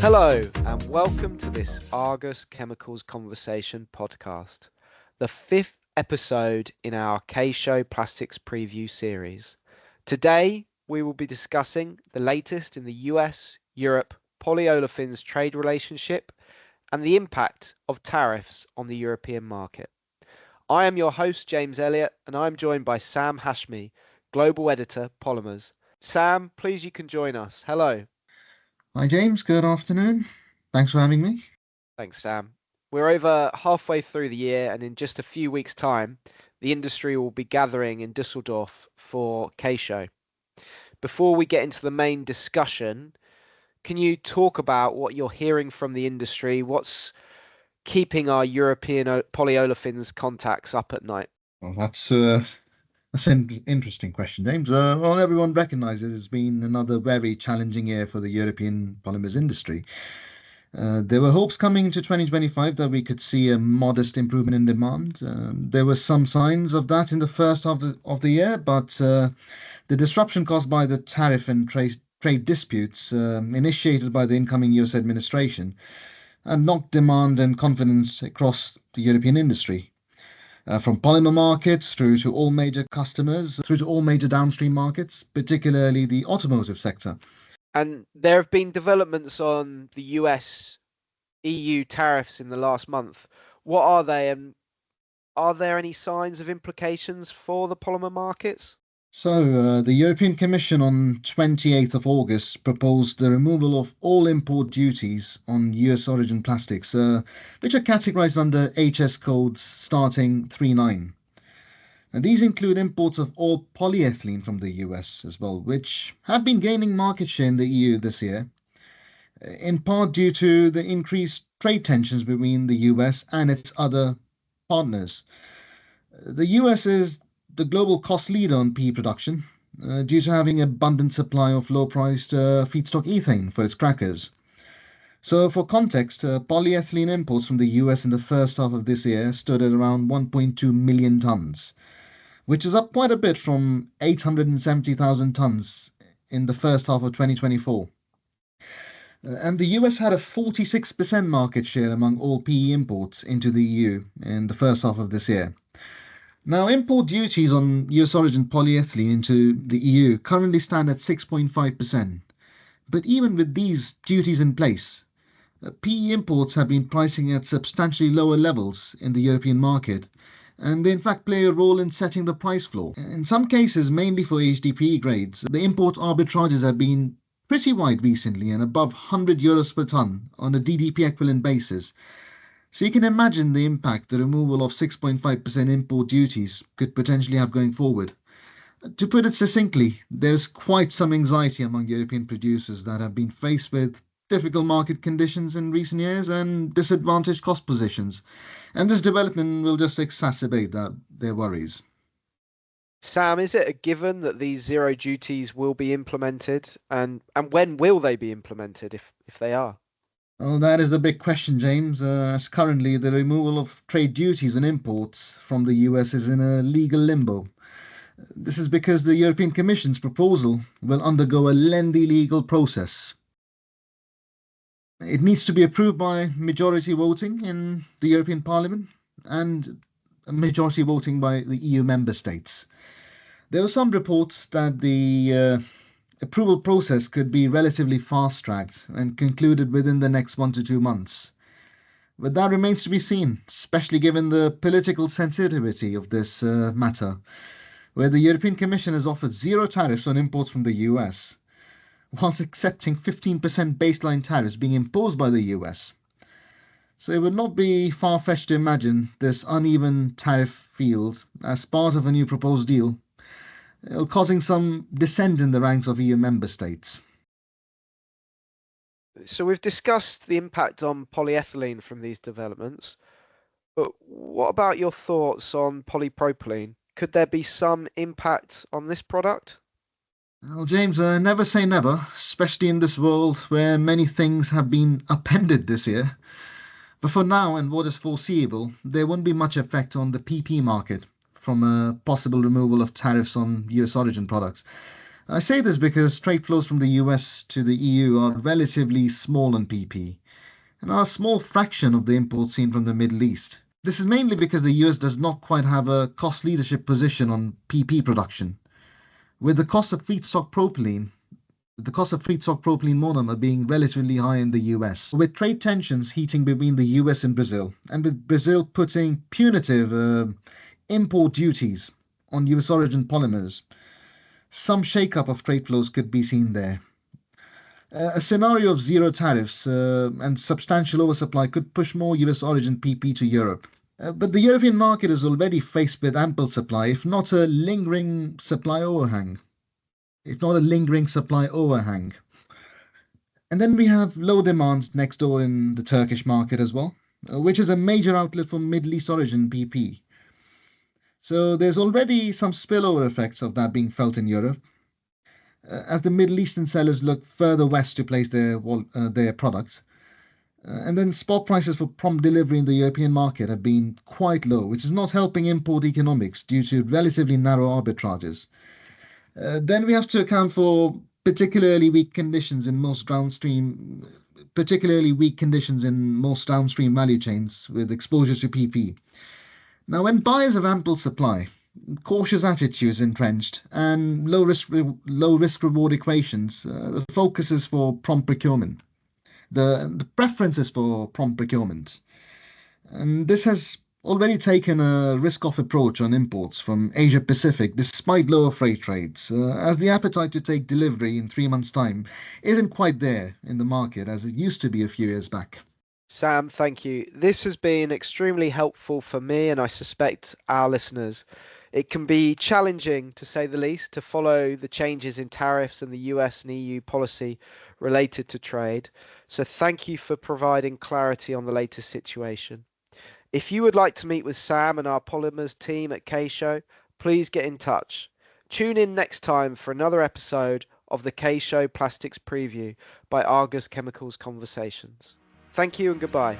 Hello, and welcome to this Argus Chemicals Conversation podcast, the fifth episode in our K-Show Plastics Preview series. Today, we will be discussing the latest in the US, Europe, polyolefins trade relationship and the impact of tariffs on the European market. I am your host, James Elliott, and I'm joined by Sam Hashmi, Global Editor, Polymers. Sam, please you can join us. Hello. Hi, James. Good afternoon. Thanks for having me. Thanks, Sam. We're over halfway through the year, and in just a few weeks' time, the industry will be gathering in Dusseldorf for K-Show. Before we get into the main discussion, can you talk about what you're hearing from the industry? What's keeping our European polyolefins contacts up at night? Well, that's an interesting question, James. Well, everyone recognizes it's been another very challenging year for the European polymers industry. There were hopes coming into 2025 that we could see a modest improvement in demand. There were some signs of that in the first half of the year, but the disruption caused by the tariff and trade disputes initiated by the incoming US administration and knocked demand and confidence across the European industry. From polymer markets through to all major customers, through to all major downstream markets, particularly the automotive sector. And there have been developments on the US EU tariffs in the last month. What are they, and are there any signs of implications for the polymer markets? So, the European Commission on 28th of August proposed the removal of all import duties on US origin plastics, which are categorized under HS codes starting 39. And these include imports of all polyethylene from the US as well, which have been gaining market share in the EU this year, in part due to the increased trade tensions between the US and its other partners. The US is the global cost leader on PE production due to having abundant supply of low-priced feedstock ethane for its crackers. So, for context, polyethylene imports from the US in the first half of this year stood at around 1.2 million tons, which is up quite a bit from 870,000 tons in the first half of 2024. And the US had a 46% market share among all PE imports into the EU in the first half of this year. Now, import duties on US origin polyethylene into the EU currently stand at 6.5%. But even with these duties in place, PE imports have been pricing at substantially lower levels in the European market, and they in fact play a role in setting the price floor. In some cases, mainly for HDPE grades, the import arbitrages have been pretty wide recently and above €100 per ton on a DDP equivalent basis. So you can imagine the impact the removal of 6.5% import duties could potentially have going forward. To put it succinctly, there's quite some anxiety among European producers that have been faced with difficult market conditions in recent years and disadvantaged cost positions. And this development will just exacerbate their worries. Sam, is it a given that these zero duties will be implemented? And when will they be implemented if they are? Well, that is the big question, James, as currently the removal of trade duties on imports from the US is in a legal limbo. This is because the European Commission's proposal will undergo a lengthy legal process. It needs to be approved by majority voting in the European Parliament and a majority voting by the EU member states. There were some reports that the approval process could be relatively fast-tracked and concluded within the next 1 to 2 months. But that remains to be seen, especially given the political sensitivity of this matter, where the European Commission has offered zero tariffs on imports from the US, whilst accepting 15% baseline tariffs being imposed by the US. So it would not be far-fetched to imagine this uneven tariff field as part of a new proposed deal, causing some dissent in the ranks of EU member states. So we've discussed the impact on polyethylene from these developments, but what about your thoughts on polypropylene? Could there be some impact on this product? Well, James, never say never, especially in this world where many things have been upended this year. But for now and what is foreseeable, there won't be much effect on the PP market from a possible removal of tariffs on US origin products. I say this because trade flows from the US to the EU are relatively small on PP and are a small fraction of the imports seen from the Middle East. This is mainly because the US does not quite have a cost leadership position on PP production, with the cost of feedstock propylene monomer being relatively high in the US, with trade tensions heating between the US and Brazil, and with Brazil putting punitive import duties on US origin polymers. Some shake-up of trade flows could be seen there. A scenario of zero tariffs and substantial oversupply could push more US origin PP to Europe. But the European market is already faced with ample supply, if not a lingering supply overhang. And then we have low demand next door in the Turkish market as well, which is a major outlet for Middle East origin PP. So there's already some spillover effects of that being felt in Europe, as the Middle Eastern sellers look further west to place their products. And then spot prices for prompt delivery in the European market have been quite low, which is not helping import economics due to relatively narrow arbitrages. Then we have to account for particularly weak conditions in most downstream value chains with exposure to PP. Now, when buyers have ample supply, cautious attitudes entrenched, and low risk reward equations, the focus is for prompt procurement. The preference is for prompt procurement, and this has already taken a risk-off approach on imports from Asia Pacific despite lower freight rates, as the appetite to take delivery in 3 months' time isn't quite there in the market as it used to be a few years back. Sam, thank you. This has been extremely helpful for me and I suspect our listeners. It can be challenging, to say the least, to follow the changes in tariffs and the US and EU policy related to trade. So thank you for providing clarity on the latest situation. If you would like to meet with Sam and our polymers team at K-Show, please get in touch. Tune in next time for another episode of the K-Show Plastics Preview by Argus Chemicals Conversations. Thank you and goodbye.